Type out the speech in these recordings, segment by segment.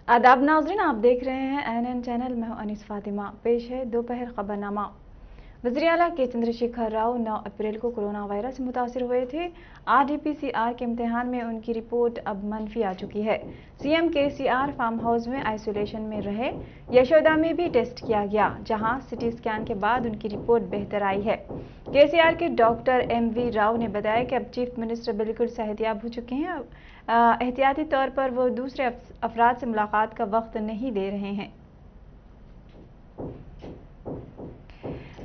आदाब नाज़रीन, आप देख रहे हैं एएनएन चैनल। मैं हूं अनीस फातिमा। पेश है दोपहर खबरनामा। वज़ीर आला के चंद्रशेखर राव 9 अप्रैल को कोरोना वायरस से मुतासिर हुए थे। आरटीपीसीआर के इम्तिहान में उनकी रिपोर्ट अब मनफी आ चुकी है। सीएम केसीआर फार्म हाउस में आइसोलेशन में रहे। यशोदा में भी टेस्ट किया गया, जहां सिटी स्कैन के बाद उनकी रिपोर्ट बेहतर आई है। केसीआर के डॉक्टर एमवी राव ने बताया कि अब चीफ मिनिस्टर बिल्कुल सेहतियाब हो चुके हैं। एहतियाती तौर पर वो दूसरे अफराद से मुलाकात का वक्त नहीं दे रहे हैं।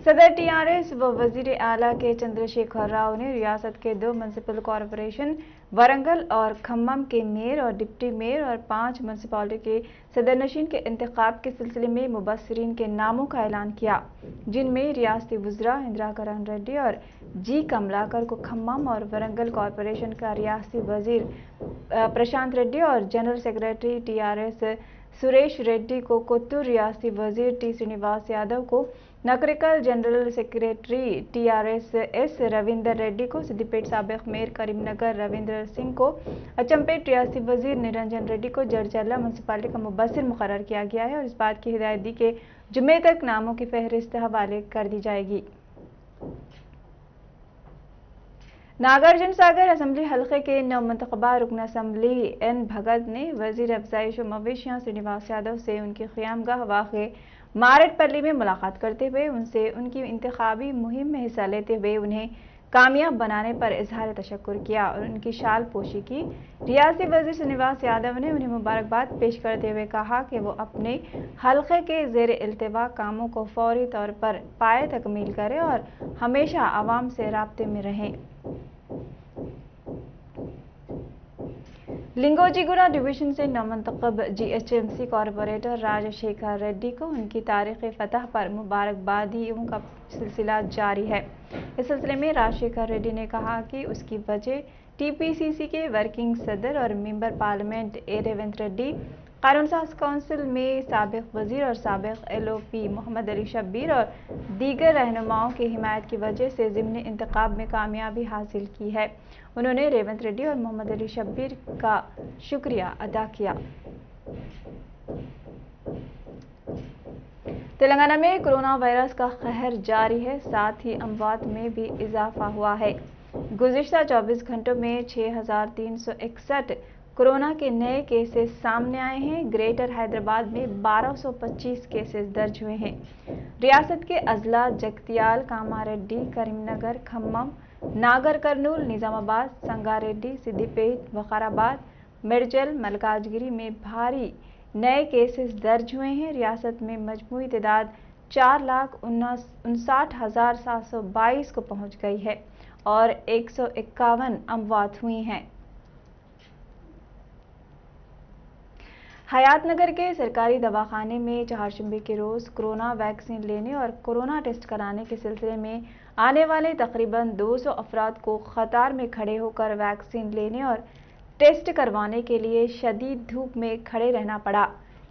सदर टीआरएस व वजीर आला के चंद्रशेखर राव ने रियासत के 2 म्युनिसिपल कॉरपोरेशन वरंगल और खम्मम के मेयर और डिप्टी मेयर और 5 म्युनिसिपैलिटी के सदरनशीन के इंतखाब के सिलसिले में मुबस्सिरीन के नामों का ऐलान किया, जिनमें रियासती वज़रा इंदिरा करण रेड्डी और जी कमलाकर को खम्मम और वरंगल कॉरपोरेशन का रियासती वजीर प्रशांत रेड्डी और general secretary TRS Suresh Reddy को कोत्तूर, रियासती वजीर टी श्रीनिवास यादव को Nakrekal, general secretary TRS S Ravinder Reddy को सिद्दीपेट, साबिक मेयर करीमनगर रविंद्र सिंह को अचमपेट, रियासती वजीर निरंजन रेड्डी को जड़चल्ला म्युनिसिपैलिटी का मुबस्सिर मुकर्रर किया गया है और इस बात की हिदायत दी कि जुम्मे तक नामों की फहरिस्त हवाले कर दी जाएगी। नागार्जुन सागर असम्बली हल्के के नवमंतखबा रुकन असम्बली एन भगत ने वजीर अफजाइश व मवेशियां श्रीनिवास यादव से उनकी क़यामगाह वाक़े मारेटपल्ली में मुलाकात करते हुए उनसे उनकी इंतखाबी मुहिम में हिस्सा लेते हुए उन्हें कामयाब बनाने पर इजहार तशक्कुर किया और उनकी शाल पोशी की। रियासती वजीर श्रीनिवास यादव ने उन्हें मुबारकबाद पेश करते हुए कहा कि वो अपने हल्के के ज़ेर इल्तिवा कामों को फौरी तौर पर पाए तकमील करें और हमेशा आवाम से राब्ते में रहें। लिंगोजीगुड़ा डिवीजन से नवमंतखब जीएचएमसी कॉरपोरेटर राजशेखर रेड्डी को उनकी तारीखी फतह पर मुबारकबादियों का सिलसिला जारी है। इस सिलसिले में राजशेखर रेड्डी ने कहा कि उसकी वजह टीपीसीसी के वर्किंग सदर और मेंबर पार्लियामेंट ए रेवंत रेड्डी, कानून साज काउंसिल में साबिक वजीर और साबिक एलओपी मोहम्मद अली शब्बीर और दीगर रहनुमाओं की हिमायत की वजह से ज़िमनी इंतखाब में कामयाबी हासिल की है। उन्होंने रेवंत रेड्डी और मोहम्मद अली शब्बीर का शुक्रिया अदा किया। तेलंगाना में कोरोना वायरस का कहर जारी है, साथ ही अमवात में भी इजाफा हुआ है। गुज़िश्ता 24 घंटों में 6,361 कोरोना के नए केसेस सामने आए हैं। ग्रेटर हैदराबाद में 1225 केसेस दर्ज हुए हैं। रियासत के अजला जगतियाल, कामारेड्डी, करीमनगर, खम्मम, नागर कर्नूल, निजामाबाद, संगारेड्डी, सिद्दीपेट, वकाराबाद, मेडचल, मलकाजगिरी में भारी नए केसेस दर्ज हुए हैं। रियासत में मजमूई तादाद 4,59,722 को पहुंच गई है और 151 अमवात हुई हैं। हयातनगर के सरकारी दवाखाने में चारशंबे के रोज़ कोरोना वैक्सीन लेने और कोरोना टेस्ट कराने के सिलसिले में आने वाले तकरीबन 200 अफराद को कतार में खड़े होकर वैक्सीन लेने और टेस्ट करवाने के लिए शदीद धूप में खड़े रहना पड़ा।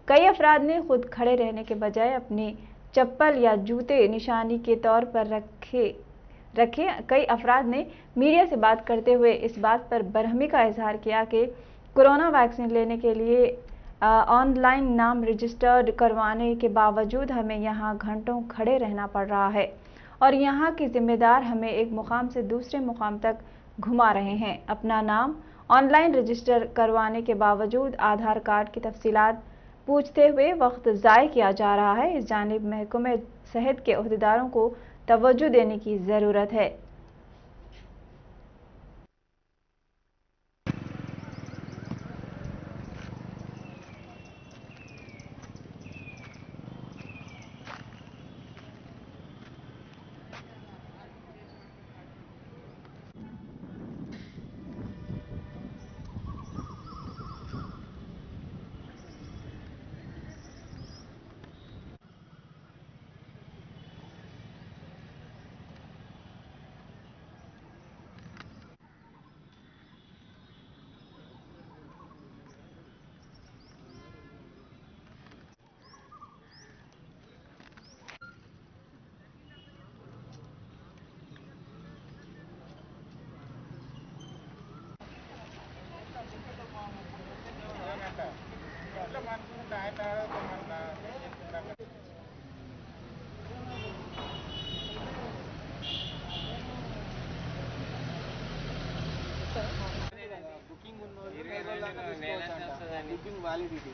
कई अफराद ने खुद खड़े रहने के बजाय अपनी चप्पल या जूते निशानी के तौर पर रखे। कई अफराद ने मीडिया से बात करते हुए इस बात पर बरहमी का इजहार किया कि कोरोना वैक्सीन लेने के लिए ऑनलाइन नाम रजिस्टर्ड करवाने के बावजूद हमें यहाँ घंटों खड़े रहना पड़ रहा है और यहाँ के जिम्मेदार हमें एक मुकाम से दूसरे मुकाम तक घुमा रहे हैं। अपना नाम ऑनलाइन रजिस्टर करवाने के बावजूद आधार कार्ड की तफसीलात पूछते हुए वक्त ज़ाय किया जा रहा है। इस जानिब महकमे सेहत के अहदेदारों को तवज्जो देने की ज़रूरत है। Checking validity.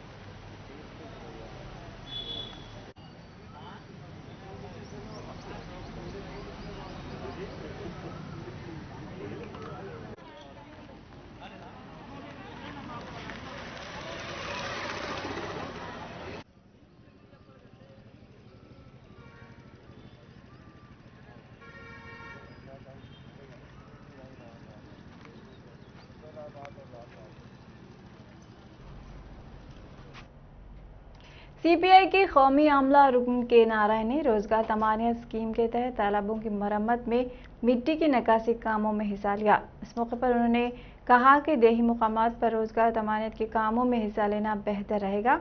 सीपीआई के कौमी आमला रुकन के नारायण ने रोजगार तमानियत स्कीम के तहत तालाबों की मरम्मत में मिट्टी की निकासी कामों में हिस्सा लिया। इस मौके पर उन्होंने कहा कि देही मुकामात पर रोजगार तमानियत के कामों में हिस्सा लेना बेहतर रहेगा,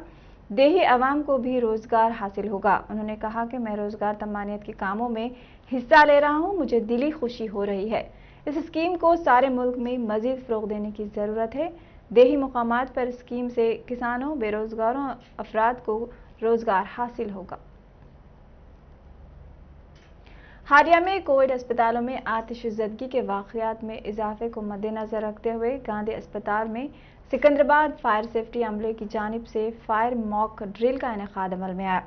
देही आवाम को भी रोजगार हासिल होगा। उन्होंने कहा कि मैं रोजगार तमानियत के कामों में हिस्सा ले रहा हूं, मुझे दिली खुशी हो रही है। इस स्कीम को सारे मुल्क में मजीद फ़रोग़ देने की ज़रूरत है। देही मुकामात पर स्कीम से किसानों, बेरोजगारों अफराद को रोजगार हासिल होगा। हालिया में कोविड अस्पतालों में आतिशज़दगी के वाक़यात में इजाफे को मद्देनज़र रखते हुए गांधी अस्पताल में सिकंदराबाद फायर सेफ्टी अमले की जानिब से फायर मॉक ड्रिल का इनेकाद अमल में आया।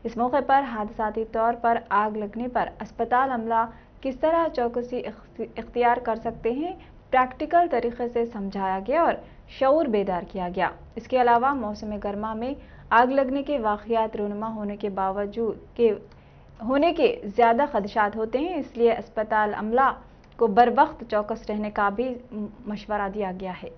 इस मौके पर हादसाती तौर पर आग लगने पर अस्पताल अमला किस तरह चौकसी इख्तियार कर सकते हैं, प्रैक्टिकल तरीके से समझाया गया और शऊर बेदार किया गया। इसके अलावा मौसम गर्मा में आग लगने के वाक़यात रूनुमा होने के ज़्यादा खदशात होते हैं, इसलिए अस्पताल अमला को बर वक्त चौकस रहने का भी मशवरा दिया गया है।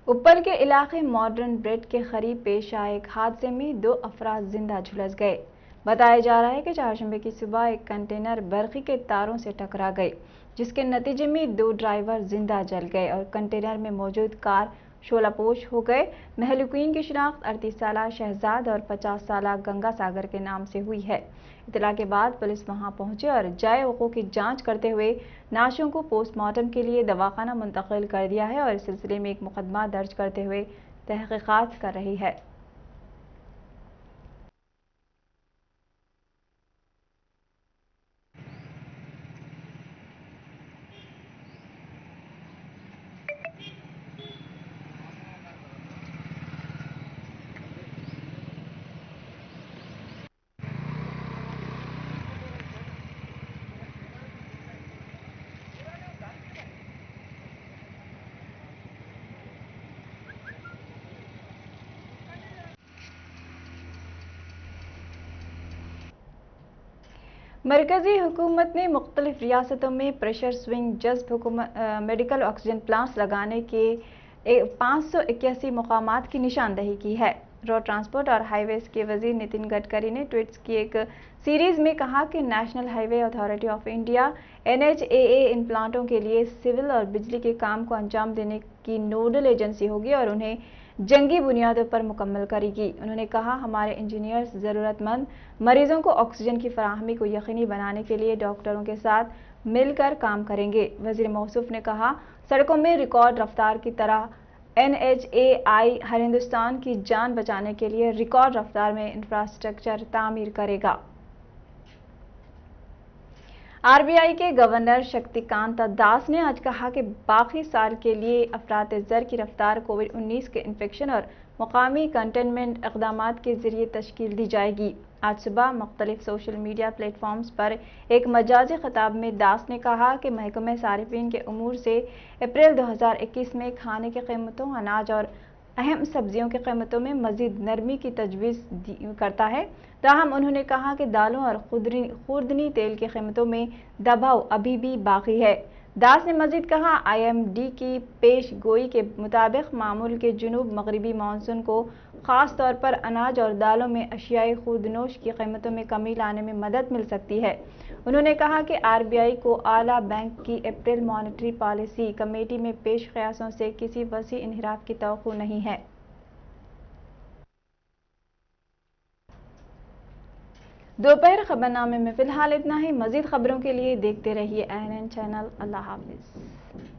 उपल के इलाके मॉडर्न ब्रेड के करीब पेश आए एक हादसे में 2 अफराद जिंदा झुलस गए। बताया जा रहा है कि चारशंबे की सुबह एक कंटेनर बरक़ी के तारों से टकरा गई, जिसके नतीजे में 2 ड्राइवर जिंदा जल गए और कंटेनर में मौजूद कार शोलापोश हो गए। महलूकीन की शिनाख्त 38 साला शहजाद और 50 साला गंगा सागर के नाम से हुई है। इतला के बाद पुलिस वहां पहुंचे और जाए वक़ूअ की जांच करते हुए नाशों को पोस्टमार्टम के लिए दवाखाना मुंतकिल कर दिया है और इस सिलसिले में एक मुकदमा दर्ज करते हुए तहकीकात कर रही है। मरकजी हुकूमत ने मुख्तलिफ रियासतों में प्रेशर स्विंग जज्ब मेडिकल ऑक्सीजन प्लांट्स लगाने के 581 मुकामात की निशानदही की है। रोड ट्रांसपोर्ट और हाईवेज के वजीर नितिन गडकरी ने ट्वीट्स की एक सीरीज में कहा कि national highway authority of India NHAA इन प्लांटों के लिए सिविल और बिजली के काम को अंजाम देने की नोडल एजेंसी होगी और उन्हें जंगी बुनियादों पर मुकम्मल करेगी। उन्होंने कहा, हमारे इंजीनियर्स ज़रूरतमंद मरीजों को ऑक्सीजन की फराहमी को यकीनी बनाने के लिए डॉक्टरों के साथ मिलकर काम करेंगे। वजीर मौसूफ ने कहा, सड़कों में रिकॉर्ड रफ्तार की तरह NHAI हर हिंदुस्तान की जान बचाने के लिए रिकॉर्ड रफ्तार में इंफ्रास्ट्रक्चर तामीर करेगा। RBI के गवर्नर शक्तिकांत दास ने आज कहा कि बाकी साल के लिए अफरात ज़र की रफ्तार कोविड-19 के इन्फेक्शन और मुकामी कंटेनमेंट इक़दामात के जरिए तश्कील दी जाएगी। आज सुबह मुख्तलिफ सोशल मीडिया प्लेटफॉर्म्स पर एक मजाजी खिताब में दास ने कहा कि महकमा सारिफीन के उमूर से अप्रैल 2021 में खाने की कीमतों, अनाज और अहम सब्जियों की कीमतों में मजीद नरमी की तजवीज़ करता है। ताहम उन्होंने कहा कि दालों और खुर्दनी तेल की कीमतों में दबाव अभी भी बाकी है। दास ने मजीद कहा, IMD की पेश गोई के मुताबिक मामूल के जुनूब मगरबी मानसून को ख़ास तौर पर अनाज और दालों में अशियाई खुर्दनोश की कीमतों में कमी लाने में मदद मिल सकती है। उन्होंने कहा कि RBI को आला बैंक की अप्रैल मॉनेटरी पॉलिसी कमेटी में पेश क़यासों से किसी वसी इन्हिराफ की तवक्को नहीं है। दोपहर खबरनामे में फिलहाल इतना ही। मजीद खबरों के लिए देखते रहिए ANN चैनल। अल्लाह हाफिज।